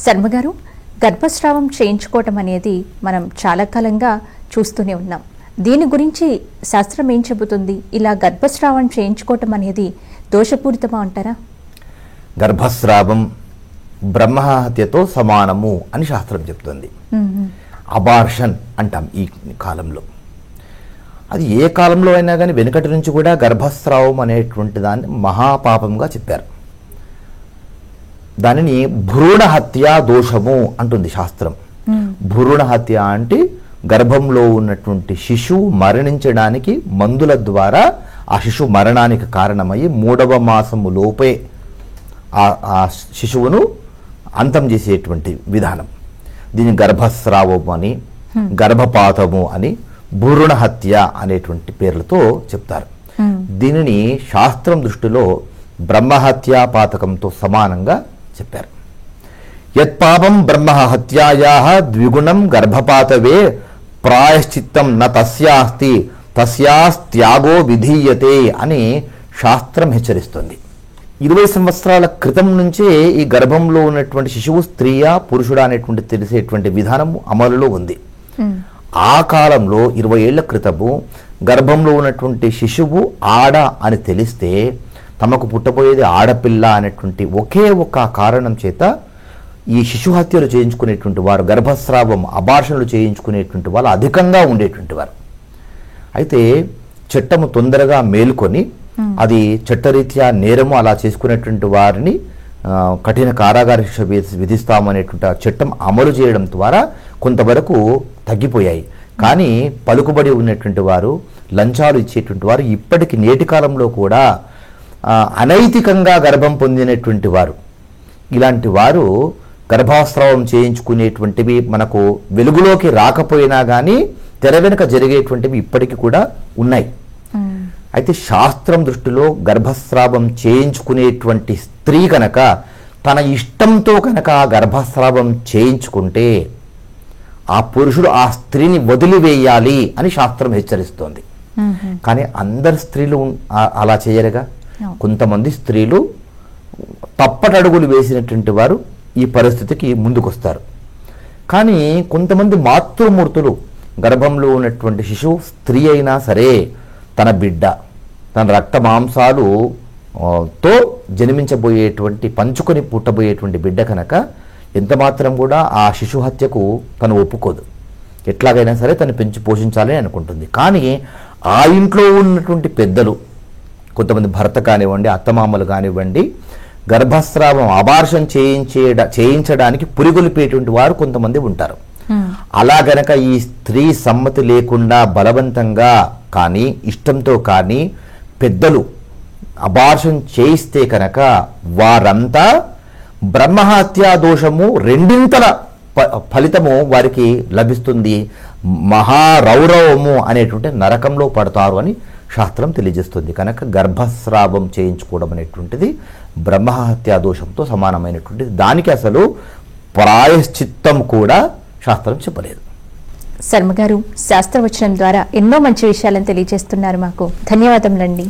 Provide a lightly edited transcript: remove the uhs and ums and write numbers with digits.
శర్మగారు, గర్భస్రావం చేయించుకోవటం అనేది మనం చాలా కాలంగా చూస్తూనే ఉన్నాం. దీని గురించి శాస్త్రం ఏం చెబుతుంది? ఇలా గర్భస్రావం చేయించుకోవటం అనేది దోషపూరితమా అంటారా? గర్భస్రావం బ్రహ్మహత్యతో సమానము అని శాస్త్రం చెప్తుంది. అబార్షన్ అంటాం ఈ కాలంలో. అది ఏ కాలంలో అయినా కానీ వెనుకటి నుంచి కూడా గర్భస్రావం అనేటువంటి దాన్ని మహాపాపంగా చెప్పారు. దానిని భ్రూణ హత్య దోషము అంటుంది శాస్త్రం. భ్రూణ హత్య అంటే గర్భంలో ఉన్నటువంటి శిశువు మరణించడానికి మందుల ద్వారా ఆ శిశువు మరణానికి కారణమయ్యి 3వ మాసము లోపే ఆ శిశువును అంతం చేసేటువంటి విధానం. దీన్ని గర్భస్రావము అని, గర్భపాతము అని, భ్రూణ హత్య అనేటువంటి పేర్లతో చెప్తారు. దీనిని శాస్త్రం దృష్టిలో బ్రహ్మహత్యా పాతకంతో సమానంగా చెప్పారు. యత్పాపం బ్రహ్మహత్యాయాః ద్విగుణం గర్భపాతవే ప్రాయశ్చిత్తం న తస్యాస్తి తస్యాస్త్యాగో విధీయతే అని శాస్త్రం హెచ్చరిస్తుంది. 20 సంవత్సరాల క్రితం నుంచే ఈ గర్భంలో ఉన్నటువంటి శిశువు స్త్రీయా పురుషుడా అనేటువంటి తెలిసేటువంటి విధానం అమలులో ఉంది. ఆ కాలంలో 20 ఏళ్ల క్రితము గర్భంలో ఉన్నటువంటి శిశువు ఆడ అని తెలిస్తే తమకు పుట్టబోయేది ఆడపిల్ల అనేటువంటి ఒకే ఒక కారణం చేత ఈ శిశు హత్యలు చేయించుకునేటువంటి వారు, గర్భస్రావం అబార్షన్లు చేయించుకునేటువంటి వాళ్ళు అధికంగా ఉండేటువంటి వారు. అయితే చట్టము తొందరగా మేలుకొని అది చట్టరీత్యా నేరము అలా చేసుకునేటువంటి వారిని కఠిన కారాగార శిక్ష విధిస్తామనేటువంటి ఆ చట్టం అమలు చేయడం ద్వారా కొంతవరకు తగ్గిపోయాయి. కానీ పలుకుబడి ఉన్నటువంటి వారు, లంచాలు ఇచ్చేటువంటి వారు ఇప్పటికి నేటి కాలంలో కూడా అనైతికంగా గర్భం పొందినటువంటి వారు, ఇలాంటి వారు గర్భస్రావం చేయించుకునేటువంటివి మనకు వెలుగులోకి రాకపోయినా కానీ తెర వెనుక జరిగేటువంటివి ఇప్పటికీ కూడా ఉన్నాయి. అయితే శాస్త్రం దృష్టిలో గర్భస్రావం చేయించుకునేటువంటి స్త్రీ కనుక తన ఇష్టంతో కనుక ఆ గర్భస్రావం చేయించుకుంటే ఆ పురుషుడు ఆ స్త్రీని వదిలివేయాలి అని శాస్త్రం హెచ్చరిస్తోంది. కానీ అందరు స్త్రీలు అలా చేయరుగా. కొంతమంది స్త్రీలు తప్పటడుగులు వేసినటువంటి వారు ఈ పరిస్థితికి ముందుకొస్తారు. కానీ కొంతమంది మాతృమూర్తులు, గర్భంలో ఉన్నటువంటి శిశువు స్త్రీ అయినా సరే తన బిడ్డ, తన రక్త మాంసాలు తో జన్మించబోయేటువంటి, పంచుకొని పుట్టబోయేటువంటి బిడ్డ కనుక ఎంత మాత్రం కూడా ఆ శిశు హత్యకు తను ఒప్పుకోదు. ఎట్లాగైనా సరే తను పెంచి పోషించాలని అనుకుంటుంది. కానీ ఆ ఇంట్లో ఉన్నటువంటి పెద్దలు, కొంతమంది భర్త కానివ్వండి, అత్తమామలు కానివ్వండి, గర్భస్రావం అబార్షన్ చేయించడానికి పురిగొలిపేటువంటి వారు కొంతమంది ఉంటారు. అలా గనక ఈ స్త్రీ సమ్మతి లేకుండా బలవంతంగా కానీ ఇష్టంతో కానీ పెద్దలు అబార్షన్ చేయిస్తే కనుక వారంతా బ్రహ్మహత్యా దోషము రెండింతల ఫలితము వారికి లభిస్తుంది, మహారౌరవము అనేటువంటి నరకంలో పడతారు అని శాస్త్రం తెలియజేస్తుంది. కనుక గర్భస్రావం చేయించుకోవడం అనేటువంటిది బ్రహ్మహత్యా దోషంతో సమానమైనటువంటిది. దానికి అసలు ప్రాయశ్చిత్తం కూడా శాస్త్రం చెప్పలేదు. శర్మగారు, శాస్త్రవచనం ద్వారా ఎన్నో మంచి విషయాలను తెలియజేస్తున్నారు. మాకు ధన్యవాదములండి.